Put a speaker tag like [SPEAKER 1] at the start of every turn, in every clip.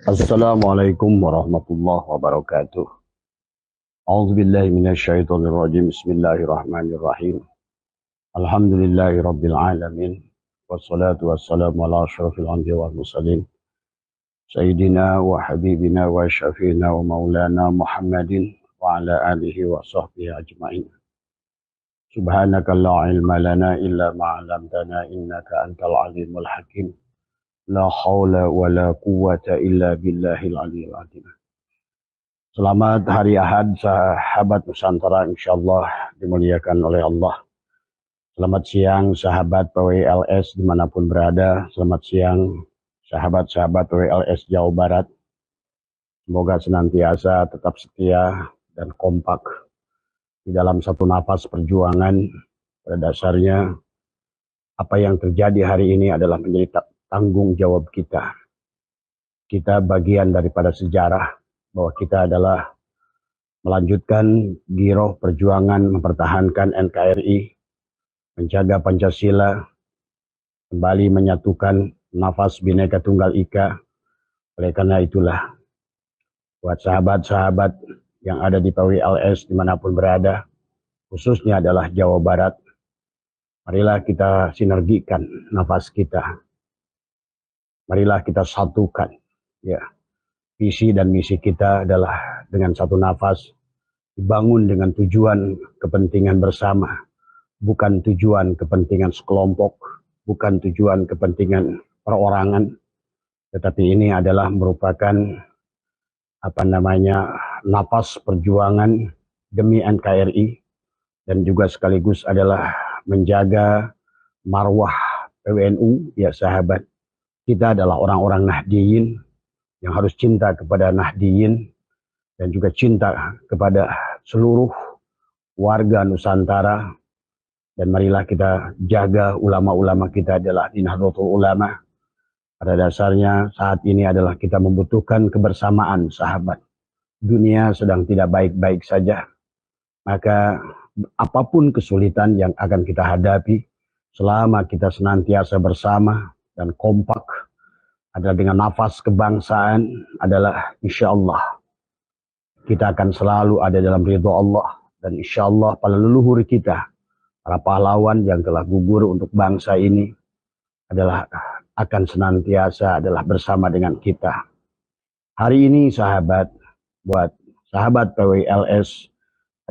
[SPEAKER 1] Assalamualaikum warahmatullahi wabarakatuh. A'udzubillahi minasyaitonirrajim. Bismillahirrahmanirrahim. Alhamdulillahi rabbil alamin. Wassalatu wassalamu ala asyrafil anbiya'i wal mursalin. Sayyidina wa habibina wa syafiina wa maulana Muhammadin wa ala alihi wa sahbihi ajma'in. Subhanaka la ilma lana illa ma 'allamtana innaka antal alimul hakim. La haula wa la quwwata illa billahil aliyyil azim. Selamat hari Ahad, sahabat Nusantara, insyaallah dimuliakan oleh Allah. Selamat siang, sahabat PWLS dimanapun berada. Selamat siang, sahabat-sahabat PWLS Jawa Barat. Semoga senantiasa tetap setia dan kompak di dalam satu nafas perjuangan. Pada dasarnya, apa yang terjadi hari ini adalah menjadi tanggung jawab kita. Kita bagian daripada sejarah bahwa kita adalah melanjutkan giroh perjuangan mempertahankan NKRI, menjaga Pancasila, kembali menyatukan nafas Bhinneka Tunggal Ika. Oleh karena itulah, buat sahabat-sahabat yang ada di PWLS dimanapun berada, khususnya adalah Jawa Barat, marilah kita sinergikan nafas kita. Marilah kita satukan, ya. Visi dan misi kita adalah dengan satu nafas, dibangun dengan tujuan kepentingan bersama, bukan tujuan kepentingan sekelompok, bukan tujuan kepentingan perorangan, tetapi ini adalah merupakan nafas perjuangan demi NKRI dan juga sekaligus adalah menjaga marwah PWNU, ya sahabat. Kita adalah orang-orang Nahdiyin yang harus cinta kepada Nahdiyin dan juga cinta kepada seluruh warga Nusantara. Dan marilah kita jaga ulama-ulama kita adalah Nahdlatul Ulama. Pada dasarnya saat ini adalah kita membutuhkan kebersamaan, sahabat. Dunia sedang tidak baik-baik saja. Maka apapun kesulitan yang akan kita hadapi, selama kita senantiasa bersama dan kompak adalah dengan nafas kebangsaan, adalah insya Allah kita akan selalu ada dalam ridho Allah. Dan insya Allah para leluhur kita, para pahlawan yang telah gugur untuk bangsa ini adalah akan senantiasa adalah bersama dengan kita. Hari ini sahabat, buat sahabat PWLS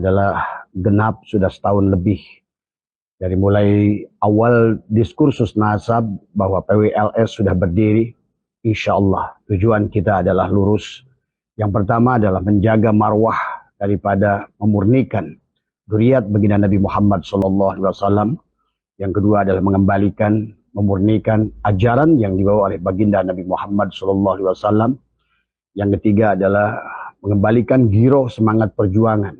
[SPEAKER 1] adalah genap sudah setahun lebih dari mulai awal diskursus nasab bahwa PWLS sudah berdiri. Insya Allah tujuan kita adalah lurus. Yang pertama adalah menjaga marwah daripada memurnikan dzurriyyat baginda Nabi Muhammad SAW. Yang kedua adalah mengembalikan, memurnikan ajaran yang dibawa oleh baginda Nabi Muhammad SAW. Yang ketiga adalah mengembalikan giroh semangat perjuangan.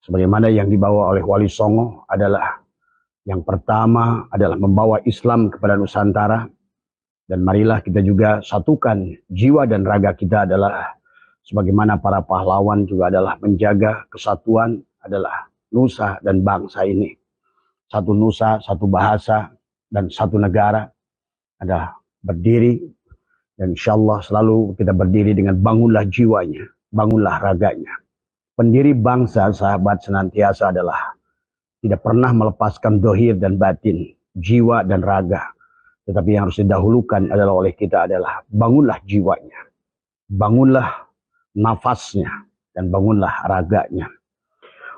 [SPEAKER 1] Sebagaimana yang dibawa oleh Wali Songo adalah yang pertama adalah membawa Islam kepada Nusantara. Dan marilah kita juga satukan jiwa dan raga kita adalah sebagaimana para pahlawan juga adalah menjaga kesatuan adalah nusa dan bangsa ini. Satu nusa, satu bahasa, dan satu negara adalah berdiri. Dan insya Allah selalu kita berdiri dengan bangunlah jiwanya, bangunlah raganya. Pendiri bangsa, sahabat, senantiasa adalah tidak pernah melepaskan dohir dan batin, jiwa dan raga. Tetapi yang harus didahulukan adalah oleh kita adalah bangunlah jiwanya, bangunlah nafasnya, dan bangunlah raganya.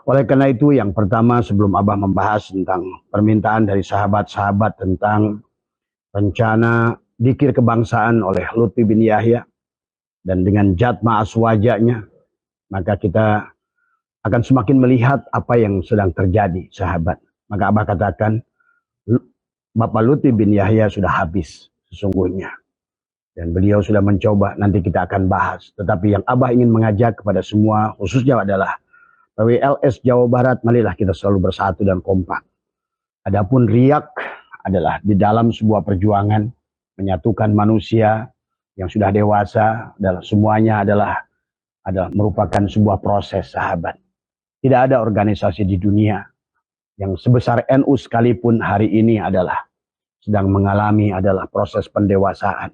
[SPEAKER 1] Oleh karena itu yang pertama sebelum Abah membahas tentang permintaan dari sahabat-sahabat tentang rencana dikir kebangsaan oleh Lutfi bin Yahya dan dengan jatma aswajanya, maka kita akan semakin melihat apa yang sedang terjadi, sahabat. Maka Abah katakan, Bapak Lutfi bin Yahya sudah habis sesungguhnya. Dan beliau sudah mencoba, nanti kita akan bahas. Tetapi yang Abah ingin mengajak kepada semua, khususnya adalah PWLS Jawa Barat, marilah kita selalu bersatu dan kompak. Adapun riak adalah di dalam sebuah perjuangan, menyatukan manusia yang sudah dewasa, adalah semuanya adalah merupakan sebuah proses, sahabat. Tidak ada organisasi di dunia yang sebesar NU sekalipun hari ini adalah sedang mengalami adalah proses pendewasaan.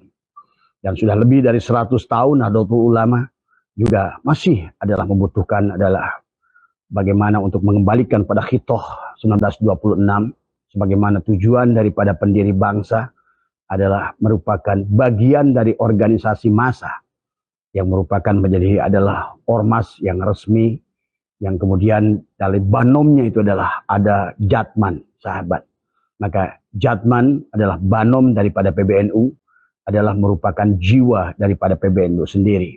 [SPEAKER 1] Dan sudah lebih dari 100 tahun Nahdlatul Ulama juga masih adalah membutuhkan adalah bagaimana untuk mengembalikan pada Khitoh 1926 sebagaimana tujuan daripada pendiri bangsa adalah merupakan bagian dari organisasi massa yang merupakan menjadi adalah ormas yang resmi yang kemudian dari banomnya itu adalah ada Jatman, sahabat. Maka Jatman adalah banom daripada PBNU, adalah merupakan jiwa daripada PBNU sendiri.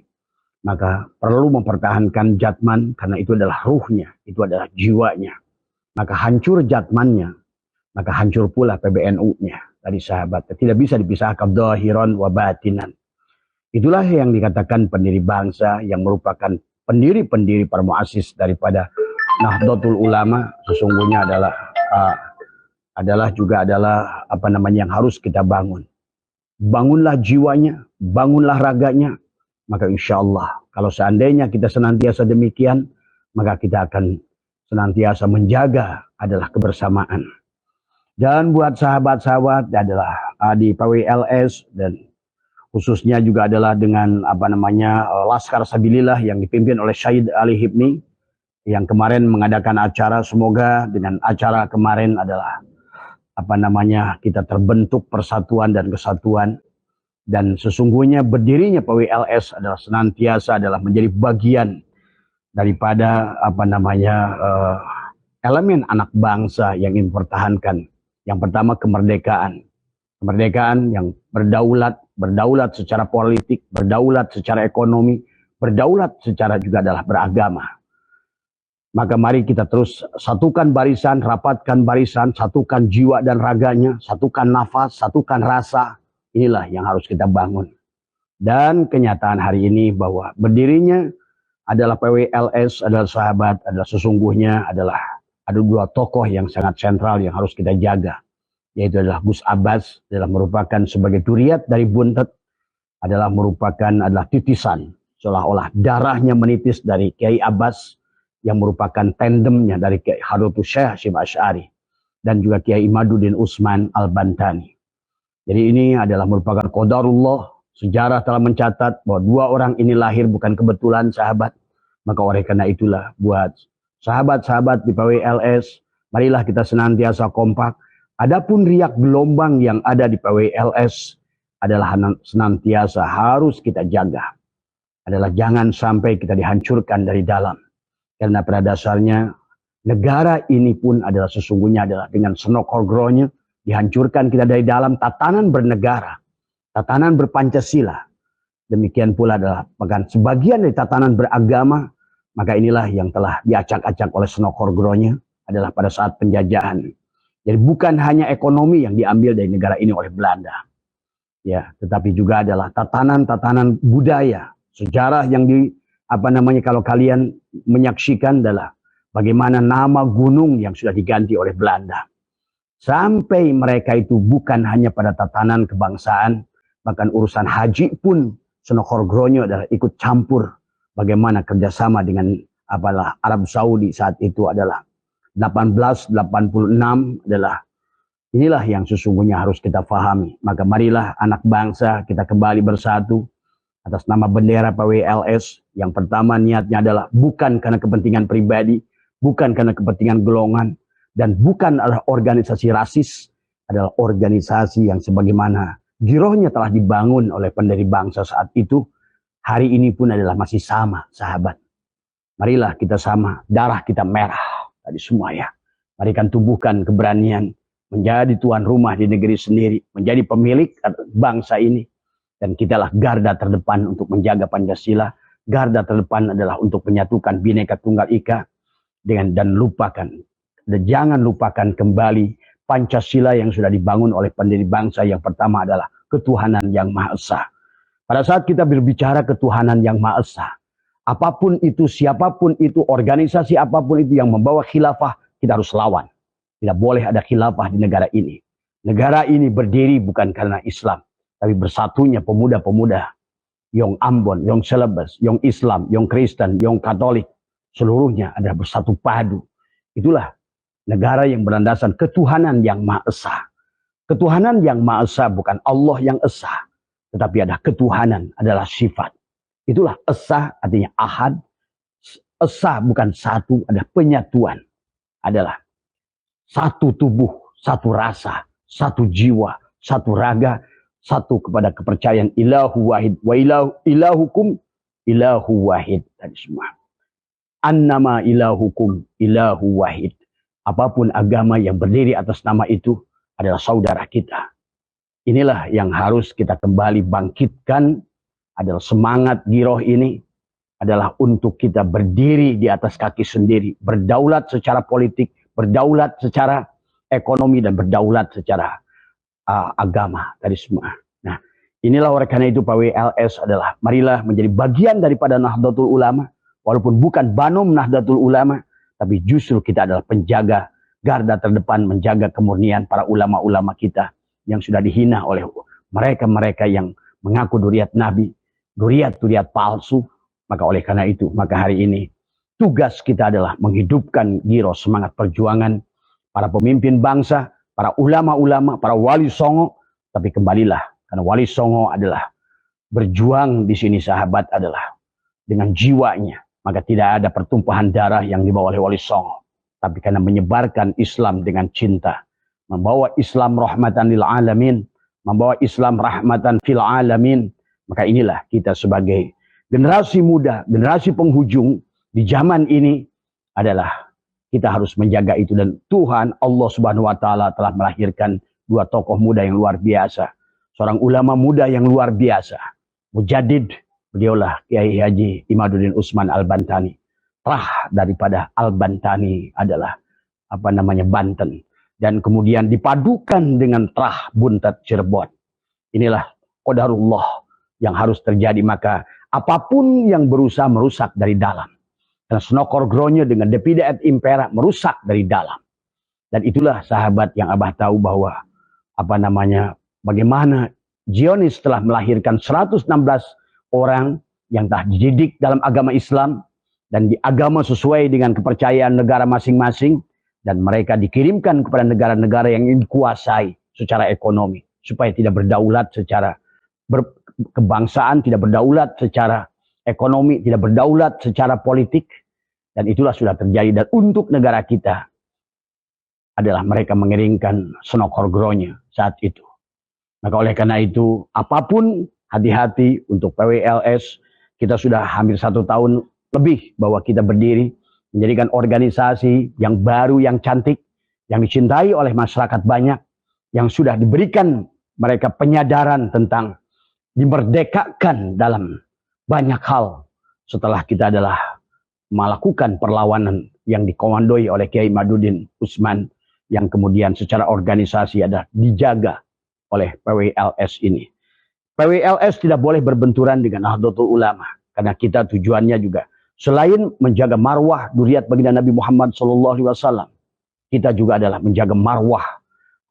[SPEAKER 1] Maka perlu mempertahankan Jatman karena itu adalah ruhnya, itu adalah jiwanya. Maka hancur Jatmannya, maka hancur pula PBNU-nya. Tadi sahabat, tidak bisa dipisahkan dhahiran wa batinan. Itulah yang dikatakan pendiri bangsa yang merupakan pendiri-pendiri para muassis daripada Nahdlatul Ulama sesungguhnya adalah juga apa namanya yang harus kita bangun. Bangunlah jiwanya, bangunlah raganya, maka insya Allah kalau seandainya kita senantiasa demikian, maka kita akan senantiasa menjaga adalah kebersamaan. Dan buat sahabat-sahabat adalah di PWLS dan khususnya juga adalah dengan apa namanya Laskar Sabilillah yang dipimpin oleh Syahid Ali Hibni yang kemarin mengadakan acara, semoga dengan acara kemarin adalah apa namanya kita terbentuk persatuan dan kesatuan, dan sesungguhnya berdirinya PWLS adalah senantiasa adalah menjadi bagian daripada apa namanya elemen anak bangsa yang ingin mempertahankan yang pertama kemerdekaan yang berdaulat secara politik, berdaulat secara ekonomi, berdaulat secara juga adalah beragama. Maka mari kita terus satukan barisan, rapatkan barisan, satukan jiwa dan raganya, satukan nafas, satukan rasa. Inilah yang harus kita bangun. Dan kenyataan hari ini bahwa berdirinya adalah PWLS, adalah sahabat, adalah sesungguhnya adalah ada dua tokoh yang sangat sentral yang harus kita jaga. Yaitu adalah Gus Abbas, adalah merupakan sebagai duriat dari buntet, adalah titisan, seolah-olah darahnya menitis dari Kiai Abbas, yang merupakan tandemnya dari Kiai Hadratus Syekh Hasyim Asy'ari dan juga Kiai Imaduddin Utsman Al-Bantani. Jadi ini adalah merupakan qadarullah. Sejarah telah mencatat bahwa dua orang ini lahir bukan kebetulan, sahabat. Maka oleh karena itulah buat sahabat-sahabat di PWLS, marilah kita senantiasa kompak. Adapun riak gelombang yang ada di PWLS adalah senantiasa harus kita jaga. Adalah jangan sampai kita dihancurkan dari dalam. Karena pada dasarnya negara ini pun adalah sesungguhnya adalah dengan senokorogronya dihancurkan kita dari dalam tatanan bernegara, tatanan berpancasila. Demikian pula adalah bahkan sebagian dari tatanan beragama, maka inilah yang telah diacak-acak oleh senokorogronya adalah pada saat penjajahan. Jadi bukan hanya ekonomi yang diambil dari negara ini oleh Belanda, ya, tetapi juga adalah tatanan-tatanan budaya, sejarah yang kalau kalian menyaksikan adalah bagaimana nama gunung yang sudah diganti oleh Belanda. Sampai mereka itu bukan hanya pada tatanan kebangsaan, bahkan urusan haji pun senokorogronya adalah ikut campur. Bagaimana kerjasama dengan Arab Saudi saat itu adalah 1886 adalah inilah yang sesungguhnya harus kita pahami. Maka marilah anak bangsa kita kembali bersatu atas nama bendera PWLS. Yang pertama niatnya adalah bukan karena kepentingan pribadi, bukan karena kepentingan golongan, dan bukan adalah organisasi rasis, adalah organisasi yang sebagaimana girohnya telah dibangun oleh pendiri bangsa saat itu, hari ini pun adalah masih sama, sahabat. Marilah kita sama, darah kita merah, tadi semua ya. Mari kan tumbuhkan keberanian, menjadi tuan rumah di negeri sendiri, menjadi pemilik bangsa ini. Dan kitalah garda terdepan untuk menjaga Pancasila. Garda terdepan adalah untuk menyatukan Bhinneka Tunggal Ika dan jangan lupakan kembali Pancasila yang sudah dibangun oleh pendiri bangsa. Yang pertama adalah ketuhanan yang Maha Esa. Pada saat kita berbicara ketuhanan yang Maha Esa, apapun itu, siapapun itu, organisasi apapun itu yang membawa khilafah, kita harus lawan. Tidak boleh ada khilafah di negara ini. Negara ini berdiri bukan karena Islam, tapi bersatunya pemuda-pemuda Yong Ambon, Yong Celebes, Yong Islam, Yong Kristen, Yong Katolik, seluruhnya adalah bersatu padu. Itulah negara yang berlandaskan ketuhanan yang Maha Esa. Ketuhanan yang Maha Esa bukan Allah yang esa, tetapi ada ketuhanan, adalah sifat. Itulah esa artinya ahad. Esa bukan satu, ada penyatuan. Adalah satu tubuh, satu rasa, satu jiwa, satu raga, satu kepada kepercayaan ilahu wahid wa ilahukum ilahu wahid. Tadi semua. Annama ilahukum ilahu wahid. Apapun agama yang berdiri atas nama itu adalah saudara kita. Inilah yang harus kita kembali bangkitkan, adalah semangat giroh ini adalah untuk kita berdiri di atas kaki sendiri, berdaulat secara politik, berdaulat secara ekonomi, dan berdaulat secara agama tadi semua. Nah, inilah oleh karena itu PWLS adalah marilah menjadi bagian daripada Nahdlatul Ulama, walaupun bukan Banom Nahdlatul Ulama, tapi justru kita adalah penjaga garda terdepan, menjaga kemurnian para ulama-ulama kita yang sudah dihina oleh mereka-mereka yang mengaku duriat Nabi, duriat-duriat palsu. Maka oleh karena itu, maka hari ini tugas kita adalah menghidupkan giroh semangat perjuangan para pemimpin bangsa, para ulama-ulama, para wali songo. Tapi kembalilah, karena wali songo adalah berjuang di sini, sahabat, adalah dengan jiwanya. Maka tidak ada pertumpahan darah yang dibawa oleh wali songo, tapi karena menyebarkan Islam dengan cinta, membawa Islam rahmatan lil alamin, membawa Islam rahmatan fil alamin. Maka inilah kita sebagai generasi muda, generasi penghujung di zaman ini adalah kita harus menjaga itu. Dan Tuhan Allah Subhanahu wa taala telah melahirkan dua tokoh muda yang luar biasa, seorang ulama muda yang luar biasa, mujaddid. Beliaulah Kiai Haji Imaduddin Usman Al-Bantani. Trah daripada Al-Bantani adalah Banten. Dan kemudian dipadukan dengan Trah Buntet Cirebon. Inilah qadarullah yang harus terjadi. Maka apapun yang berusaha merusak dari dalam, dan Snokor Gronye dengan Depida et Impera merusak dari dalam. Dan itulah, sahabat, yang Abah tahu bahwa bagaimana Zionis telah melahirkan 116 orang yang telah dididik dalam agama Islam dan di agama sesuai dengan kepercayaan negara masing-masing, dan mereka dikirimkan kepada negara-negara yang ingin dikuasai secara ekonomi supaya tidak berdaulat secara kebangsaan, tidak berdaulat secara ekonomi, tidak berdaulat secara politik. Dan itulah sudah terjadi. Dan untuk negara kita adalah mereka mengiringkan Snokor Gronye saat itu. Maka oleh karena itu, apapun, hati-hati untuk PWLS. Kita sudah hampir 1 tahun lebih bahwa kita berdiri, menjadikan organisasi yang baru, yang cantik, yang dicintai oleh masyarakat banyak, yang sudah diberikan mereka penyadaran tentang dimerdekakan dalam banyak hal setelah kita adalah melakukan perlawanan yang dikomandoi oleh Kiai Imaduddin Usman, yang kemudian secara organisasi ada dijaga oleh PWLS ini. PWLS tidak boleh berbenturan dengan Nahdlatul Ulama, karena kita tujuannya juga selain menjaga marwah dzurriyyat baginda Nabi Muhammad SAW, kita juga adalah menjaga marwah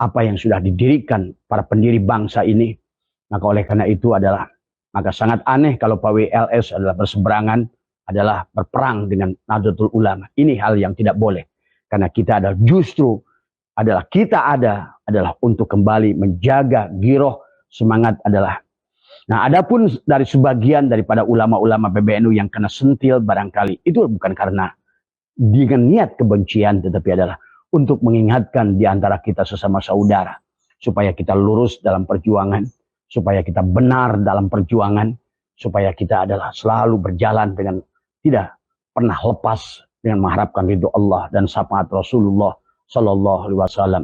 [SPEAKER 1] apa yang sudah didirikan para pendiri bangsa ini. Maka oleh karena itu maka sangat aneh kalau PWLS adalah berseberangan, adalah berperang dengan Nahdlatul Ulama. Ini hal yang tidak boleh, karena kita adalah untuk kembali menjaga giroh semangat adalah. Nah, adapun dari sebagian daripada ulama-ulama PBNU yang kena sentil barangkali, itu bukan karena dengan niat kebencian, tetapi adalah untuk mengingatkan di antara kita sesama saudara, supaya kita lurus dalam perjuangan, supaya kita benar dalam perjuangan, supaya kita adalah selalu berjalan dengan tidak pernah lepas dengan mengharapkan ridho Allah dan syafaat Rasulullah Sallallahu Alaihi Wasallam.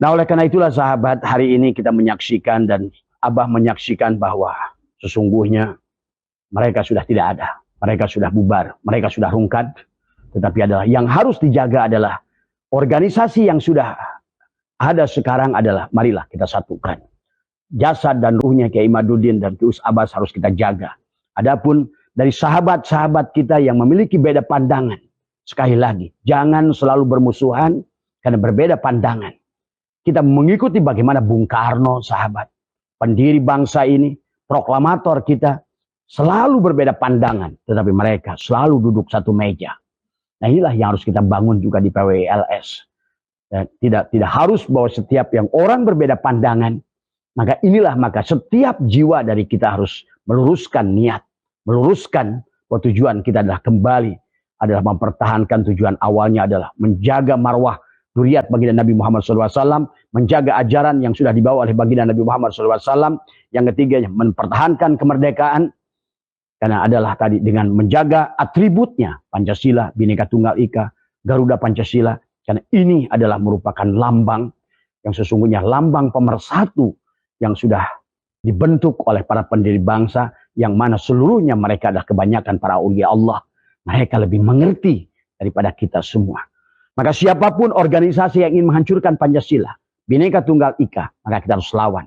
[SPEAKER 1] Nah, oleh karena itulah, sahabat, hari ini kita menyaksikan dan Abah menyaksikan bahwa sesungguhnya mereka sudah tidak ada, mereka sudah bubar, mereka sudah rungkad. Tetapi adalah yang harus dijaga adalah organisasi yang sudah ada sekarang adalah marilah kita satukan. Jasad dan ruhnya Kiai Imaduddin dan Kius Abbas harus kita jaga. Adapun dari sahabat-sahabat kita yang memiliki beda pandangan, sekali lagi, jangan selalu bermusuhan karena berbeda pandangan. Kita mengikuti bagaimana Bung Karno, sahabat, pendiri bangsa ini, proklamator kita, selalu berbeda pandangan, tetapi mereka selalu duduk satu meja. Nah, inilah yang harus kita bangun juga di PWLS. Ya, tidak harus bahwa setiap yang orang berbeda pandangan, maka setiap jiwa dari kita harus meluruskan niat, meluruskan bahwa tujuan kita adalah kembali, adalah mempertahankan tujuan awalnya adalah menjaga marwah zuriat baginda Nabi Muhammad SAW, menjaga ajaran yang sudah dibawa oleh baginda Nabi Muhammad SAW. Yang ketiganya, mempertahankan kemerdekaan, karena adalah tadi dengan menjaga atributnya, Pancasila, Bhinneka Tunggal Ika, Garuda Pancasila, karena ini adalah merupakan lambang yang sesungguhnya lambang pemersatu yang sudah dibentuk oleh para pendiri bangsa, yang mana seluruhnya mereka adalah kebanyakan para aulia Allah. Mereka lebih mengerti daripada kita semua. Maka siapapun organisasi yang ingin menghancurkan Pancasila, Bhinneka Tunggal Ika, maka kita harus lawan.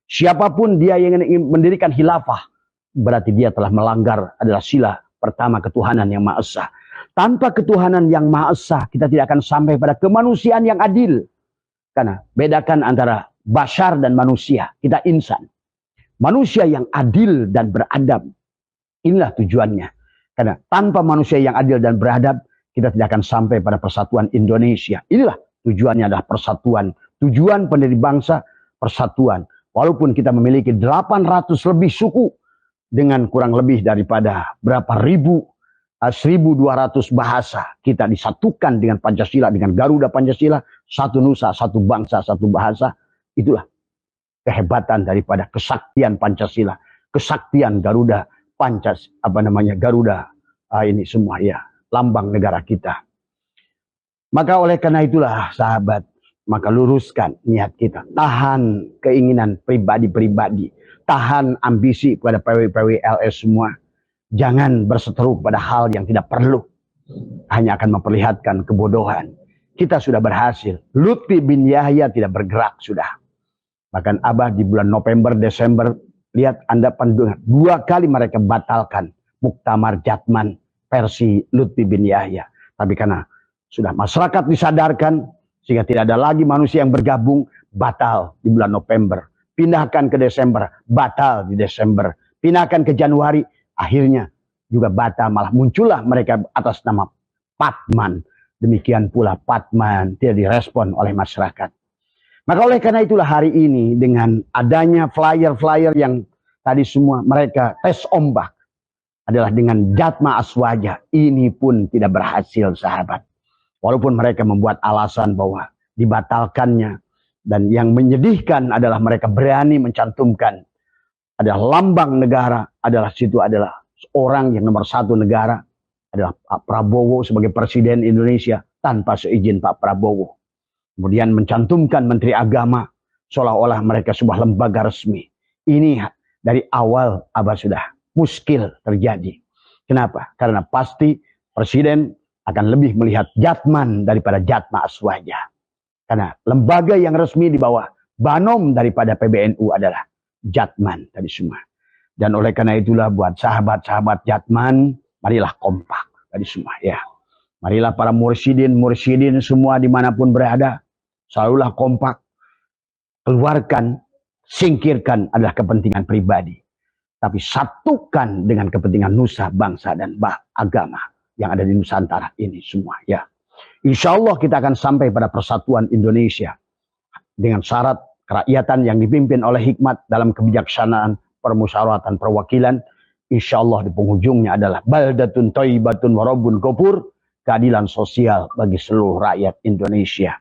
[SPEAKER 1] Siapapun dia yang ingin mendirikan khilafah, berarti dia telah melanggar adalah sila pertama ketuhanan yang Maha Esa. Tanpa ketuhanan yang Maha Esa, kita tidak akan sampai pada kemanusiaan yang adil. Karena bedakan antara bashar dan manusia, kita insan. Manusia yang adil dan beradab, inilah tujuannya. Karena tanpa manusia yang adil dan beradab, kita tidak akan sampai pada persatuan Indonesia. Inilah tujuannya, adalah persatuan. Tujuan pendiri bangsa, persatuan. Walaupun kita memiliki 800 lebih suku, dengan kurang lebih daripada berapa ribu, 1.200 bahasa, kita disatukan dengan Pancasila, dengan Garuda Pancasila, satu nusa, satu bangsa, satu bahasa. Itulah kehebatan daripada kesaktian Pancasila, kesaktian Garuda Garuda, ini semua ya, lambang negara kita. Maka oleh karena itulah sahabat, maka luruskan niat kita, tahan keinginan pribadi-pribadi, tahan ambisi pada PW-PW LS semua. Jangan berseteru pada hal yang tidak perlu, hanya akan memperlihatkan kebodohan. Kita sudah berhasil. Lutfi bin Yahya tidak bergerak sudah. Bahkan Abah di bulan November, Desember, lihat Anda pendengar, 2 kali mereka batalkan Muktamar Jatman versi Lutfi bin Yahya. Tapi karena sudah masyarakat disadarkan, sehingga tidak ada lagi manusia yang bergabung, batal di bulan November. Pindahkan ke Desember, batal di Desember. Pindahkan ke Januari, akhirnya juga batal. Malah muncullah mereka atas nama Patman. Demikian pula Patman tidak direspon oleh masyarakat. Maka oleh karena itulah hari ini dengan adanya flyer-flyer yang tadi semua mereka tes ombak adalah dengan Jatma Aswaja. Ini pun tidak berhasil sahabat. Walaupun mereka membuat alasan bahwa dibatalkannya. Dan yang menyedihkan adalah mereka berani mencantumkan adalah lambang negara, adalah situ adalah orang yang nomor 1 negara, adalah Pak Prabowo sebagai Presiden Indonesia tanpa seizin Pak Prabowo. Kemudian mencantumkan Menteri Agama seolah-olah mereka sebuah lembaga resmi. Ini dari awal Abah sudah muskil terjadi. Kenapa? Karena pasti Presiden akan lebih melihat Jatman daripada Jatma Aswaja. Karena lembaga yang resmi di bawah banom daripada PBNU adalah Jatman tadi semua. Dan oleh karena itulah buat sahabat-sahabat Jatman, marilah kompak tadi semua ya. Marilah para mursyidin semua dimanapun berada, selalulah kompak. Keluarkan, singkirkan adalah kepentingan pribadi. Tapi satukan dengan kepentingan nusa, bangsa, dan agama yang ada di Nusantara ini semua ya. Insya Allah kita akan sampai pada persatuan Indonesia dengan syarat kerakyatan yang dipimpin oleh hikmat dalam kebijaksanaan permusyawaratan perwakilan. Insya Allah di penghujungnya adalah baldatun thayyibatun wa rabbun ghafur, keadilan sosial bagi seluruh rakyat Indonesia.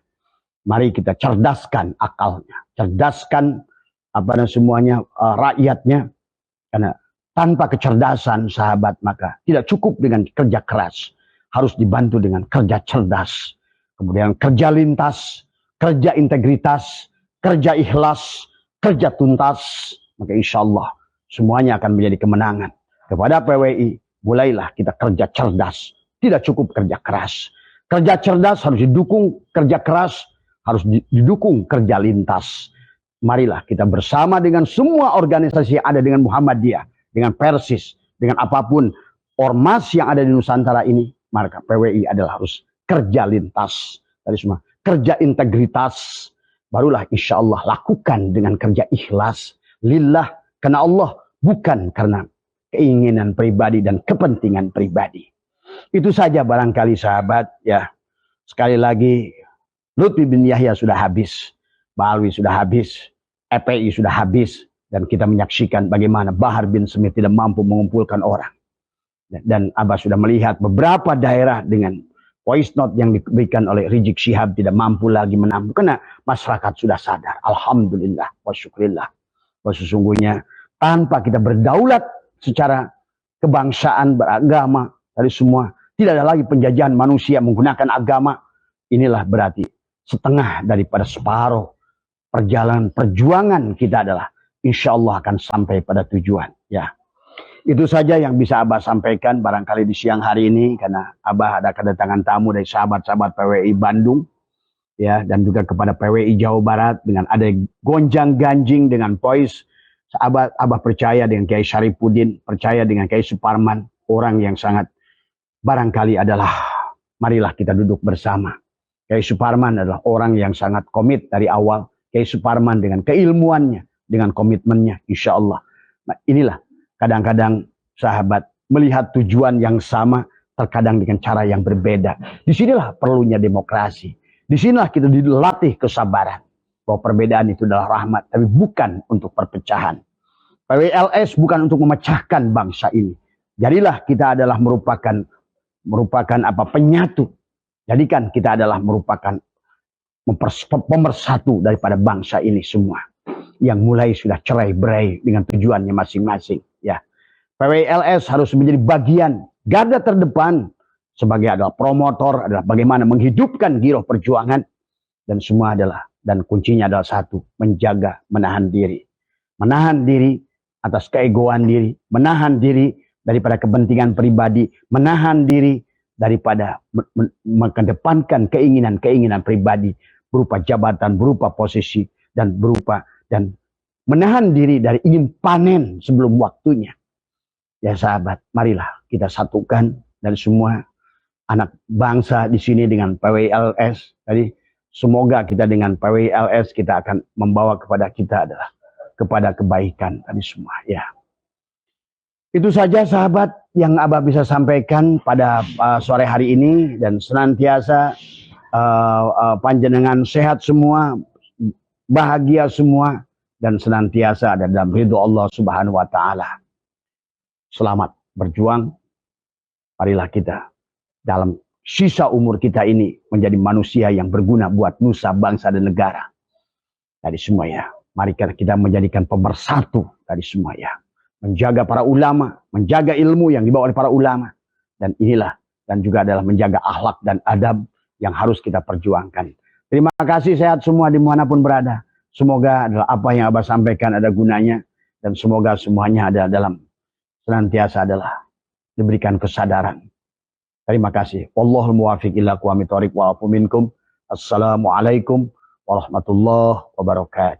[SPEAKER 1] Mari kita cerdaskan akalnya, cerdaskan semuanya rakyatnya, karena tanpa kecerdasan sahabat maka tidak cukup dengan kerja keras. Harus dibantu dengan kerja cerdas, kemudian kerja lintas, kerja integritas, kerja ikhlas, kerja tuntas. Maka insya Allah semuanya akan menjadi kemenangan. Kepada PWI, mulailah kita kerja cerdas. Tidak cukup kerja keras. Kerja cerdas harus didukung kerja keras, harus didukung kerja lintas. Marilah kita bersama dengan semua organisasi yang ada dengan Muhammadiyah, dengan Persis, dengan apapun ormas yang ada di Nusantara ini. Maka PWI adalah harus kerja lintas. Tadi semua kerja integritas. Barulah insya Allah lakukan dengan kerja ikhlas. Lillah, karena Allah, bukan karena keinginan pribadi dan kepentingan pribadi. Itu saja barangkali sahabat ya. Sekali lagi Lutfi bin Yahya sudah habis, Ba'alwi sudah habis, EPI sudah habis, dan kita menyaksikan bagaimana Bahar bin Smith tidak mampu mengumpulkan orang. Dan Abah sudah melihat beberapa daerah dengan voice note yang diberikan oleh Rizik Syihab tidak mampu lagi menampung, karena masyarakat sudah sadar. Alhamdulillah wa syukrillah. Bahwa sesungguhnya tanpa kita berdaulat secara kebangsaan, beragama, dari semua, tidak ada lagi penjajahan manusia menggunakan agama. Inilah berarti setengah daripada separuh perjuangan kita adalah insya Allah akan sampai pada tujuan. Ya, itu saja yang bisa Abah sampaikan barangkali di siang hari ini, karena Abah ada kedatangan tamu dari sahabat-sahabat PWI Bandung, ya, dan juga kepada PWI Jawa Barat dengan ada gonjang ganjing dengan voice. Abah percaya dengan Kiai Syarifuddin, percaya dengan Kiai Suparman, orang yang sangat barangkali adalah marilah kita duduk bersama. Kiai Suparman adalah orang yang sangat komit dari awal. Kiai Suparman dengan keilmuannya, dengan komitmennya, insya Allah. Nah, inilah kadang-kadang sahabat melihat tujuan yang sama, terkadang dengan cara yang berbeda. Disinilah perlunya demokrasi. Disinilah kita dilatih kesabaran. Bahwa perbedaan itu adalah rahmat, tapi bukan untuk perpecahan. PWLS bukan untuk memecahkan bangsa ini. Jadilah kita adalah merupakan penyatu. Jadikan kita adalah merupakan pemersatu daripada bangsa ini semua. Yang mulai sudah cerai-berai dengan tujuannya masing-masing. Ya, PWLS harus menjadi bagian garda terdepan sebagai adalah promotor, adalah bagaimana menghidupkan giroh perjuangan, dan semua adalah, dan kuncinya adalah satu, menjaga, menahan diri. Menahan diri atas keegoan diri, menahan diri daripada kepentingan pribadi, menahan diri daripada mengedepankan keinginan-keinginan pribadi berupa jabatan, berupa posisi, dan menahan diri dari ingin panen sebelum waktunya. Ya sahabat, marilah kita satukan dan semua anak bangsa di sini dengan PWLS. Jadi semoga kita dengan PWLS kita akan membawa kepada kita adalah kepada kebaikan tadi semua. Ya, itu saja sahabat yang Abah bisa sampaikan pada sore hari ini, dan senantiasa panjenengan sehat semua, bahagia semua, dan senantiasa ada dalam ridho Allah Subhanahu wa Ta'ala. Selamat berjuang. Marilah kita dalam sisa umur kita ini menjadi manusia yang berguna buat nusa, bangsa, dan negara. Dari semua ya, mari kita menjadikan pemersatu dari semua ya. Menjaga para ulama, menjaga ilmu yang dibawa oleh para ulama. Dan inilah, dan juga adalah menjaga akhlak dan adab yang harus kita perjuangkan. Terima kasih, sehat semua dimanapun berada. Semoga adalah apa yang Abah sampaikan ada gunanya. Dan semoga semuanya ada dalam senantiasa adalah diberikan kesadaran. Terima kasih. Wallahul muwafiq ila aqwamit thoriq wa afu minkum. Assalamualaikum warahmatullahi wabarakatuh.